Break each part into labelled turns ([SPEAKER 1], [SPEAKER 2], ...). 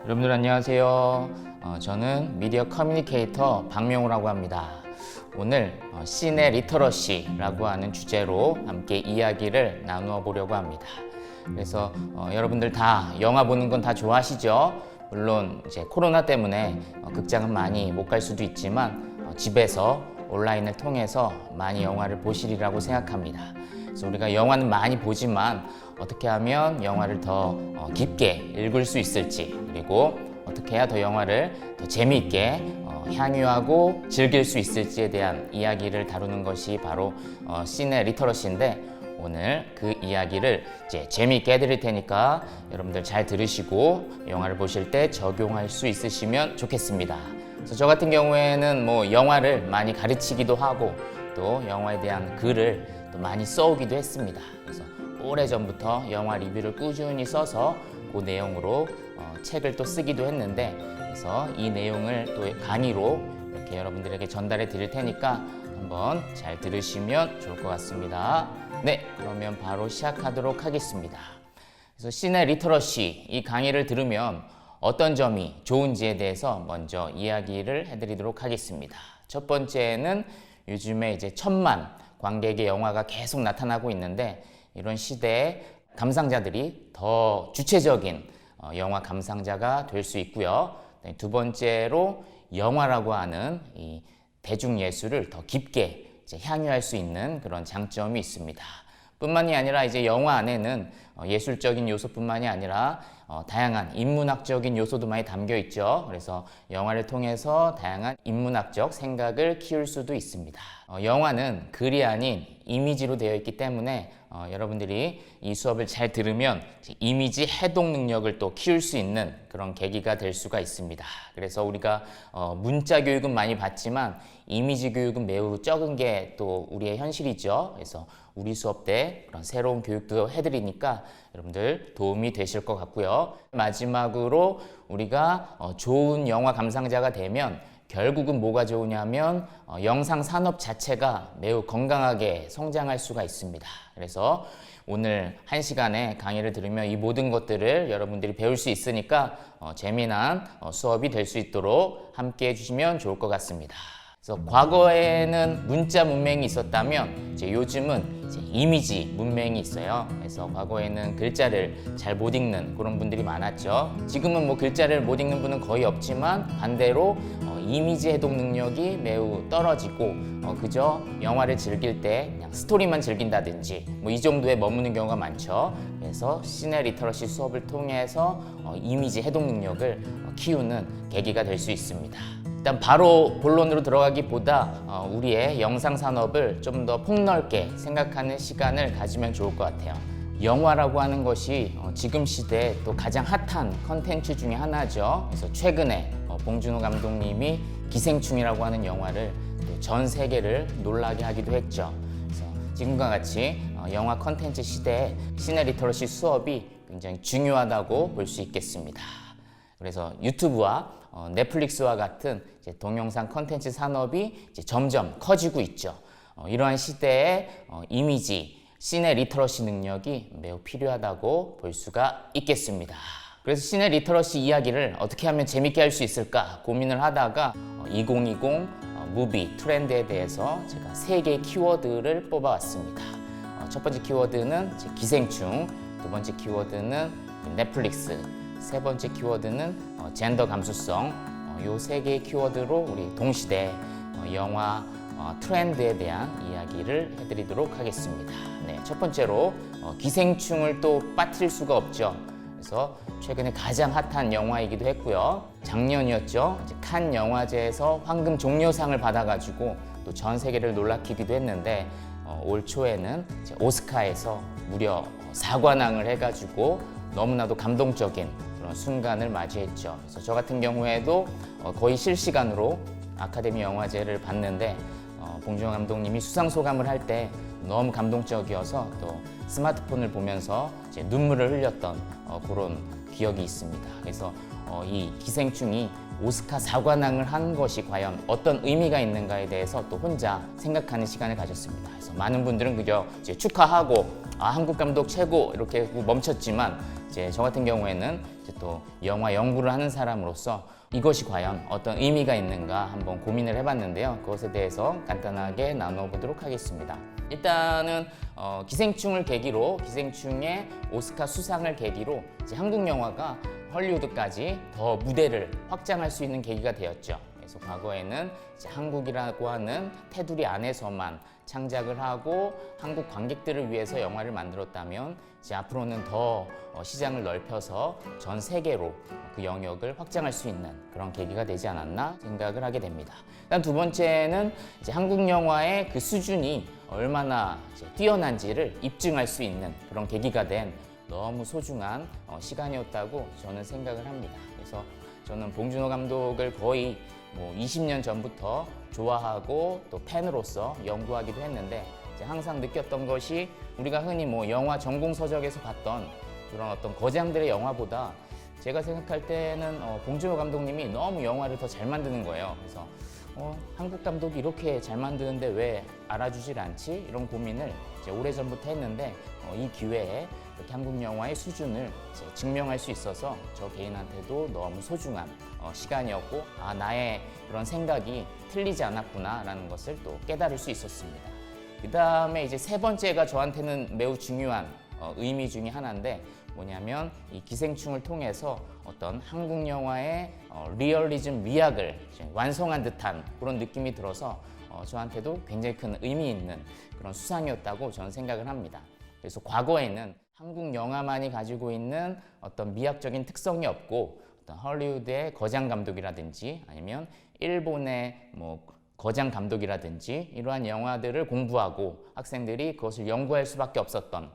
[SPEAKER 1] 여러분들 안녕하세요. 저는 미디어 커뮤니케이터 박명호라고 합니다. 오늘 시내 리터러시라고 하는 주제로 함께 이야기를 나누어 보려고 합니다. 그래서 여러분들 다 영화 보는 건 다 좋아하시죠? 물론 이제 코로나 때문에 극장은 많이 못 갈 수도 있지만 집에서 온라인을 통해서 많이 영화를 보시리라고 생각합니다. 그래서 우리가 영화는 많이 보지만 어떻게 하면 영화를 더 깊게 읽을 수 있을지, 그리고 어떻게 해야 더 영화를 더 재미있게 향유하고 즐길 수 있을지에 대한 이야기를 다루는 것이 바로 시네 리터러시인데, 오늘 그 이야기를 이제 재미있게 해드릴 테니까 여러분들 잘 들으시고 영화를 보실 때 적용할 수 있으시면 좋겠습니다. 그래서 저 같은 경우에는 영화를 많이 가르치기도 하고 또 영화에 대한 글을 또 많이 써오기도 했습니다. 그래서 오래전부터 영화 리뷰를 꾸준히 써서 그 내용으로 책을 또 쓰기도 했는데, 그래서 이 내용을 또 강의로 이렇게 여러분들에게 전달해 드릴 테니까 한번 잘 들으시면 좋을 것 같습니다. 네, 그러면 바로 시작하도록 하겠습니다. 그래서 시네 리터러시 이 강의를 들으면 어떤 점이 좋은지에 대해서 먼저 이야기를 해드리도록 하겠습니다. 첫 번째는 요즘에 이제 1,000만 관객의 영화가 계속 나타나고 있는데, 이런 시대에 감상자들이 더 주체적인 영화 감상자가 될 수 있고요. 두 번째로 영화라고 하는 이 대중예술을 더 깊게 이제 향유할 수 있는 그런 장점이 있습니다. 뿐만이 아니라 이제 영화 안에는 예술적인 요소뿐만이 아니라 다양한 인문학적인 요소도 많이 담겨 있죠. 그래서 영화를 통해서 다양한 인문학적 생각을 키울 수도 있습니다. 영화는 글이 아닌 이미지로 되어 있기 때문에 여러분들이 이 수업을 잘 들으면 이미지 해독 능력을 또 키울 수 있는 그런 계기가 될 수가 있습니다. 그래서 우리가 문자 교육은 많이 받지만 이미지 교육은 매우 적은 게 또 우리의 현실이죠. 그래서 우리 수업 때 그런 새로운 교육도 해드리니까 여러분들 도움이 되실 것 같고요. 마지막으로 우리가 좋은 영화 감상자가 되면 결국은 뭐가 좋으냐면 영상 산업 자체가 매우 건강하게 성장할 수가 있습니다. 그래서 오늘 1시간의 강의를 들으면 이 모든 것들을 여러분들이 배울 수 있으니까 재미난 수업이 될 수 있도록 함께 해주시면 좋을 것 같습니다. 그래서 과거에는 문자 문맹이 있었다면 이제 요즘은 이제 이미지 문맹이 있어요. 그래서 과거에는 글자를 잘 못 읽는 그런 분들이 많았죠. 지금은 글자를 못 읽는 분은 거의 없지만 반대로 이미지 해독 능력이 매우 떨어지고 그저 영화를 즐길 때 그냥 스토리만 즐긴다든지 이 정도에 머무는 경우가 많죠. 그래서 시네 리터러시 수업을 통해서 이미지 해독 능력을 키우는 계기가 될 수 있습니다. 일단 바로 본론으로 들어가기보다 우리의 영상 산업을 좀 더 폭넓게 생각하는 시간을 가지면 좋을 것 같아요. 영화라고 하는 것이 지금 시대에 또 가장 핫한 컨텐츠 중에 하나죠. 그래서 최근에 봉준호 감독님이 기생충이라고 하는 영화를 또 전 세계를 놀라게 하기도 했죠. 그래서 지금과 같이 영화 컨텐츠 시대에 시네 리터러시 수업이 굉장히 중요하다고 볼 수 있겠습니다. 그래서 유튜브와 넷플릭스와 같은 이제 동영상 컨텐츠 산업이 이제 점점 커지고 있죠. 이러한 시대에 이미지, 시네 리터러시 능력이 매우 필요하다고 볼 수가 있겠습니다. 그래서 시네 리터러시 이야기를 어떻게 하면 재밌게 할 수 있을까 고민을 하다가 2020 무비 트렌드에 대해서 제가 3개의 키워드를 뽑아왔습니다. 첫 번째 키워드는 기생충, 두 번째 키워드는 넷플릭스, 세 번째 키워드는 젠더 감수성. 이 3개의 키워드로 우리 동시대 영화 트렌드에 대한 이야기를 해드리도록 하겠습니다. 네, 첫 번째로 기생충을 또 빠뜨릴 수가 없죠. 그래서 최근에 가장 핫한 영화이기도 했고요. 작년이었죠. 이제 칸 영화제에서 황금 종려상을 받아가지고 또 전 세계를 놀라키기도 했는데, 올 초에는 이제 오스카에서 무려 4관왕을 해가지고 너무나도 감동적인 그런 순간을 맞이했죠. 그래서 저 같은 경우에도 거의 실시간으로 아카데미 영화제를 봤는데 봉준호 감독님이 수상 소감을 할 때 너무 감동적이어서 또 스마트폰을 보면서 이제 눈물을 흘렸던 그런 기억이 있습니다. 그래서 이 기생충이 오스카 사관왕을 한 것이 과연 어떤 의미가 있는가에 대해서 또 혼자 생각하는 시간을 가졌습니다. 그래서 많은 분들은 그저 이제 축하하고 한국 감독 최고 이렇게 멈췄지만 이제 저 같은 경우에는 이제 또 영화 연구를 하는 사람으로서 이것이 과연 어떤 의미가 있는가 한번 고민을 해봤는데요. 그것에 대해서 간단하게 나눠보도록 하겠습니다. 일단은 기생충을 계기로 기생충의 오스카 수상을 계기로 이제 한국 영화가 헐리우드까지 더 무대를 확장할 수 있는 계기가 되었죠. 그래서 과거에는 이제 한국이라고 하는 테두리 안에서만 창작을 하고 한국 관객들을 위해서 영화를 만들었다면 이제 앞으로는 더 시장을 넓혀서 전 세계로 그 영역을 확장할 수 있는 그런 계기가 되지 않았나 생각을 하게 됩니다. 일단 두 번째는 이제 한국 영화의 그 수준이 얼마나 이제 뛰어난지를 입증할 수 있는 그런 계기가 된 너무 소중한 시간이었다고 저는 생각을 합니다. 그래서 저는 봉준호 감독을 거의 20년 전부터 좋아하고 또 팬으로서 연구하기도 했는데 이제 항상 느꼈던 것이 우리가 흔히 영화 전공 서적에서 봤던 그런 어떤 거장들의 영화보다 제가 생각할 때는 봉준호 감독님이 너무 영화를 더 잘 만드는 거예요. 그래서 한국 감독이 이렇게 잘 만드는데 왜 알아주질 않지? 이런 고민을 이제 오래전부터 했는데 이 기회에 이렇게 한국 영화의 수준을 이제 증명할 수 있어서 저 개인한테도 너무 소중한 시간이었고 나의 그런 생각이 틀리지 않았구나라는 것을 또 깨달을 수 있었습니다. 그 다음에 이제 세 번째가 저한테는 매우 중요한 의미 중에 하나인데 뭐냐면 이 기생충을 통해서 어떤 한국 영화의 리얼리즘 미학을 완성한 듯한 그런 느낌이 들어서 저한테도 굉장히 큰 의미 있는 그런 수상이었다고 저는 생각을 합니다. 그래서 과거에는 한국 영화만이 가지고 있는 어떤 미학적인 특성이 없고 어떤 헐리우드의 거장 감독이라든지 아니면 일본의 거장 감독이라든지 이러한 영화들을 공부하고 학생들이 그것을 연구할 수밖에 없었던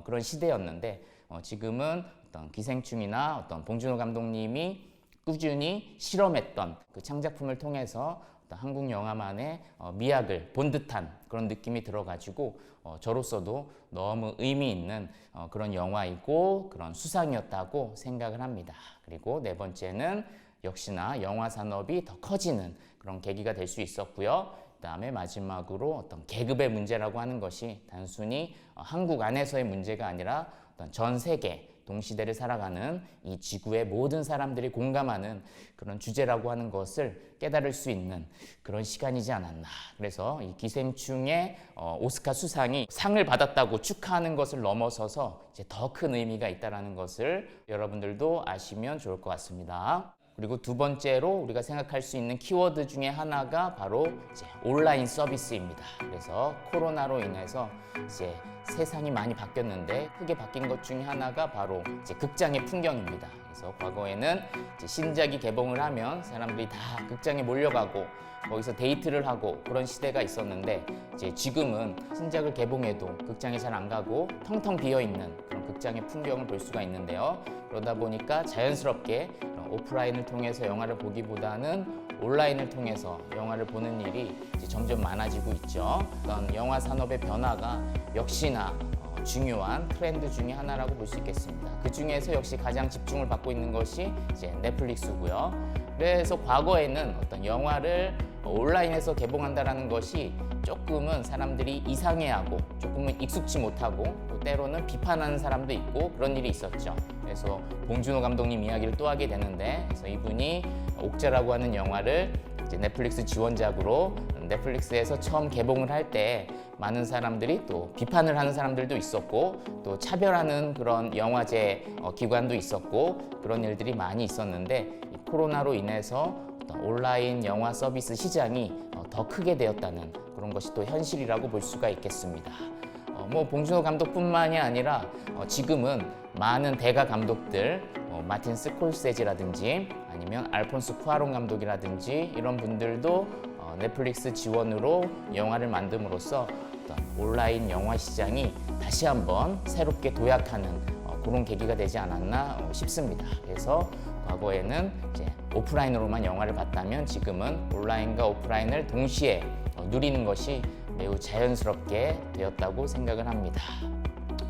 [SPEAKER 1] 그런 시대였는데 지금은 어떤 기생충이나 어떤 봉준호 감독님이 꾸준히 실험했던 그 창작품을 통해서 어떤 한국 영화만의 미학을 본 듯한 그런 느낌이 들어가지고 저로서도 너무 의미 있는 그런 영화이고 그런 수상이었다고 생각을 합니다. 그리고 네 번째는 역시나 영화 산업이 더 커지는 그런 계기가 될 수 있었고요. 그다음에 마지막으로 어떤 계급의 문제라고 하는 것이 단순히 한국 안에서의 문제가 아니라 어떤 전 세계 동시대를 살아가는 이 지구의 모든 사람들이 공감하는 그런 주제라고 하는 것을 깨달을 수 있는 그런 시간이지 않았나. 그래서 이 기생충의 오스카 수상이 상을 받았다고 축하하는 것을 넘어서서 이제 더 큰 의미가 있다는 것을 여러분들도 아시면 좋을 것 같습니다. 그리고 두 번째로 우리가 생각할 수 있는 키워드 중에 하나가 바로 이제 온라인 서비스입니다. 그래서 코로나로 인해서 이제 세상이 많이 바뀌었는데 크게 바뀐 것 중에 하나가 바로 이제 극장의 풍경입니다. 그래서 과거에는 이제 신작이 개봉을 하면 사람들이 다 극장에 몰려가고 거기서 데이트를 하고 그런 시대가 있었는데 이제 지금은 신작을 개봉해도 극장에 잘 안 가고 텅텅 비어 있는 그런 극장의 풍경을 볼 수가 있는데요. 그러다 보니까 자연스럽게 오프라인을 통해서 영화를 보기보다는 온라인을 통해서 영화를 보는 일이 이제 점점 많아지고 있죠. 그런 영화 산업의 변화가 역시나 중요한 트렌드 중에 하나라고 볼 수 있겠습니다. 그 중에서 역시 가장 집중을 받고 있는 것이 이제 넷플릭스고요. 그래서 과거에는 어떤 영화를 온라인에서 개봉한다라는 것이 조금은 사람들이 이상해하고 조금은 익숙치 못하고 또 때로는 비판하는 사람도 있고 그런 일이 있었죠. 그래서 봉준호 감독님 이야기를 또 하게 되는데 그래서 이분이 옥자라고 하는 영화를 이제 넷플릭스 지원작으로 넷플릭스에서 처음 개봉을 할 때 많은 사람들이 또 비판을 하는 사람들도 있었고 또 차별하는 그런 영화제 기관도 있었고 그런 일들이 많이 있었는데 이 코로나로 인해서 온라인 영화 서비스 시장이 더 크게 되었다는 그런 것이 또 현실이라고 볼 수가 있겠습니다. 봉준호 감독뿐만이 아니라 지금은 많은 대가 감독들 마틴 스콜세지라든지 아니면 알폰소 쿠아론 감독이라든지 이런 분들도 넷플릭스 지원으로 영화를 만듦으로써 온라인 영화 시장이 다시 한번 새롭게 도약하는 그런 계기가 되지 않았나 싶습니다. 그래서 과거에는 이제 오프라인으로만 영화를 봤다면 지금은 온라인과 오프라인을 동시에 누리는 것이 매우 자연스럽게 되었다고 생각을 합니다.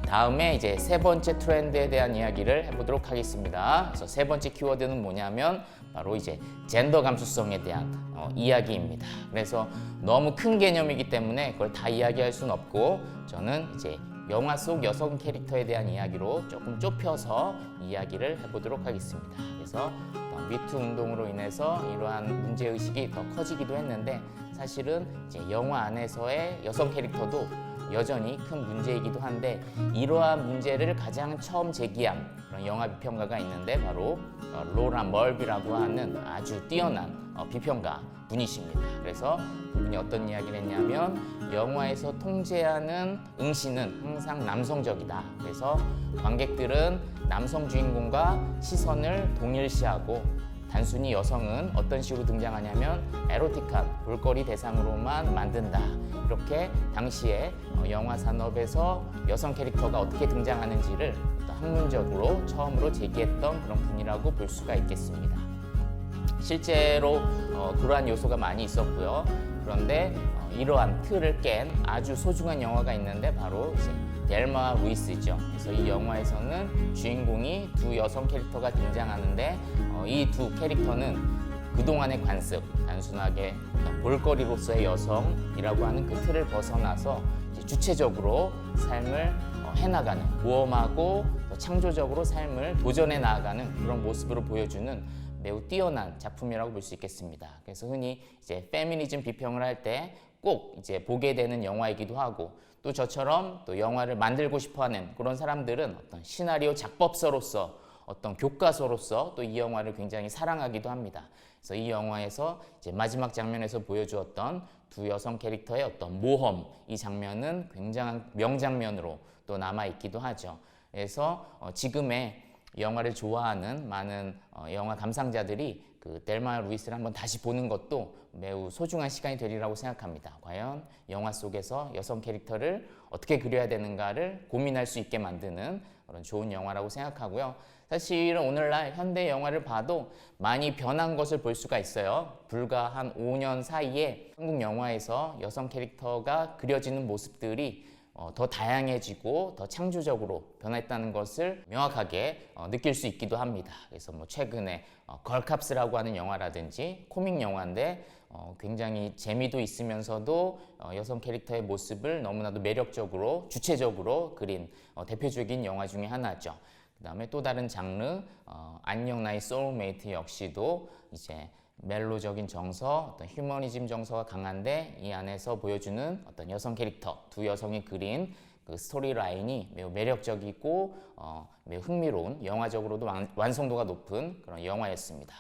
[SPEAKER 1] 다음에 이제 세 번째 트렌드에 대한 이야기를 해보도록 하겠습니다. 그래서 세 번째 키워드는 뭐냐면 바로 이제 젠더 감수성에 대한 이야기입니다. 그래서 너무 큰 개념이기 때문에 그걸 다 이야기할 수는 없고 저는 이제 영화 속 여성 캐릭터에 대한 이야기로 조금 좁혀서 이야기를 해보도록 하겠습니다. 그래서 미투 운동으로 인해서 이러한 문제의식이 더 커지기도 했는데 사실은 이제 영화 안에서의 여성 캐릭터도 여전히 큰 문제이기도 한데 이러한 문제를 가장 처음 제기한 그런 영화 비평가가 있는데 바로 로라 멀비라고 하는 아주 뛰어난 비평가 분이십니다. 그래서 그분이 어떤 이야기를 했냐면 영화에서 통제하는 응시는 항상 남성적이다. 그래서 관객들은 남성 주인공과 시선을 동일시하고 단순히 여성은 어떤 식으로 등장하냐면 에로틱한 볼거리 대상으로만 만든다. 이렇게 당시에 영화 산업에서 여성 캐릭터가 어떻게 등장하는지를 학문적으로 처음으로 제기했던 그런 분이라고 볼 수가 있겠습니다. 실제로 그러한 요소가 많이 있었고요. 그런데 이러한 틀을 깬 아주 소중한 영화가 있는데 바로 이제 델마 루이스죠. 그래서 이 영화에서는 주인공이 두 여성 캐릭터가 등장하는데 이 두 캐릭터는 그동안의 관습, 단순하게 볼거리로서의 여성이라고 하는 그 틀을 벗어나서 이제 주체적으로 삶을 해나가는, 모험하고 창조적으로 삶을 도전해 나아가는 그런 모습으로 보여주는 매우 뛰어난 작품이라고 볼 수 있겠습니다. 그래서 흔히 이제 페미니즘 비평을 할 때 꼭 이제 보게 되는 영화이기도 하고 또 저처럼 또 영화를 만들고 싶어하는 그런 사람들은 어떤 시나리오 작법서로서 어떤 교과서로서 또 이 영화를 굉장히 사랑하기도 합니다. 그래서 이 영화에서 이제 마지막 장면에서 보여주었던 두 여성 캐릭터의 어떤 모험, 이 장면은 굉장한 명장면으로 또 남아있기도 하죠. 그래서 지금의 영화를 좋아하는 많은 영화 감상자들이 그 델마 루이스를 한번 다시 보는 것도 매우 소중한 시간이 되리라고 생각합니다. 과연 영화 속에서 여성 캐릭터를 어떻게 그려야 되는가를 고민할 수 있게 만드는 그런 좋은 영화라고 생각하고요. 사실은 오늘날 현대 영화를 봐도 많이 변한 것을 볼 수가 있어요. 불과 한 5년 사이에 한국 영화에서 여성 캐릭터가 그려지는 모습들이 더 다양해지고 더 창조적으로 변했다는 것을 명확하게 느낄 수 있기도 합니다. 그래서 뭐 최근에 걸캅스라고 하는 영화라든지 코믹 영화인데 굉장히 재미도 있으면서도 여성 캐릭터의 모습을 너무나도 매력적으로 주체적으로 그린 대표적인 영화 중에 하나죠. 그 다음에 또 다른 장르 안녕 나의 소울메이트 역시도 이제 멜로적인 정서, 어떤 휴머니즘 정서가 강한데 이 안에서 보여주는 어떤 여성 캐릭터, 두 여성이 그린 그 스토리 라인이 매우 매력적이고 매우 흥미로운, 영화적으로도 완성도가 높은 그런 영화였습니다.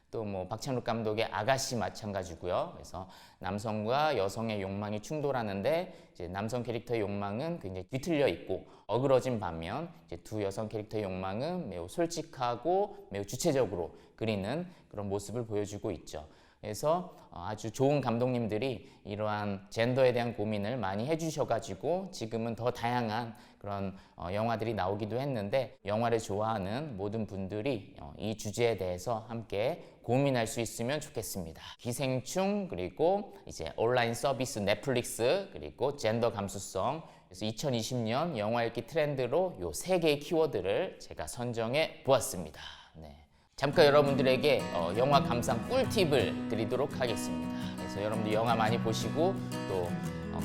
[SPEAKER 1] 또 뭐 박찬욱 감독의 아가씨 마찬가지고요. 그래서 남성과 여성의 욕망이 충돌하는데 이제 남성 캐릭터의 욕망은 굉장히 뒤틀려 있고 어그러진 반면 이제 두 여성 캐릭터의 욕망은 매우 솔직하고 매우 주체적으로 그리는 그런 모습을 보여주고 있죠. 그래서 아주 좋은 감독님들이 이러한 젠더에 대한 고민을 많이 해주셔가지고 지금은 더 다양한 그런 영화들이 나오기도 했는데 영화를 좋아하는 모든 분들이 이 주제에 대해서 함께 고민할 수 있으면 좋겠습니다. 기생충 그리고 이제 온라인 서비스 넷플릭스 그리고 젠더 감수성 그래서 2020년 영화 읽기 트렌드로 요 세 개의 키워드를 제가 선정해 보았습니다. 네. 잠깐 여러분들에게 영화 감상 꿀팁을 드리도록 하겠습니다. 그래서 여러분들 영화 많이 보시고 또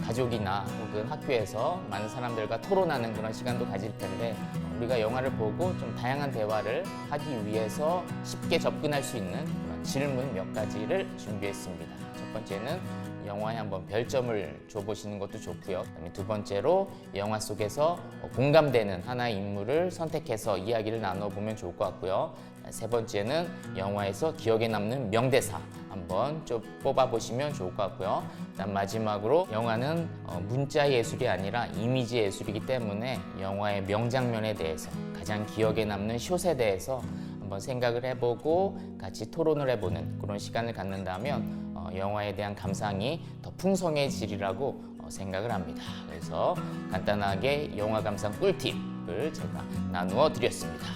[SPEAKER 1] 가족이나 혹은 학교에서 많은 사람들과 토론하는 그런 시간도 가질 텐데 우리가 영화를 보고 좀 다양한 대화를 하기 위해서 쉽게 접근할 수 있는 그런 질문 몇 가지를 준비했습니다. 첫 번째는 영화에 한번 별점을 줘보시는 것도 좋고요. 그다음에 두 번째로 영화 속에서 공감되는 하나의 인물을 선택해서 이야기를 나눠보면 좋을 것 같고요. 세 번째는 영화에서 기억에 남는 명대사 한번 좀 뽑아보시면 좋을 것 같고요. 그다음 마지막으로 영화는 문자 예술이 아니라 이미지 예술이기 때문에 영화의 명장면에 대해서 가장 기억에 남는 숏에 대해서 한번 생각을 해보고 같이 토론을 해보는 그런 시간을 갖는다면 영화에 대한 감상이 더 풍성해지리라고 생각을 합니다. 그래서 간단하게 영화 감상 꿀팁을 제가 나누어 드렸습니다.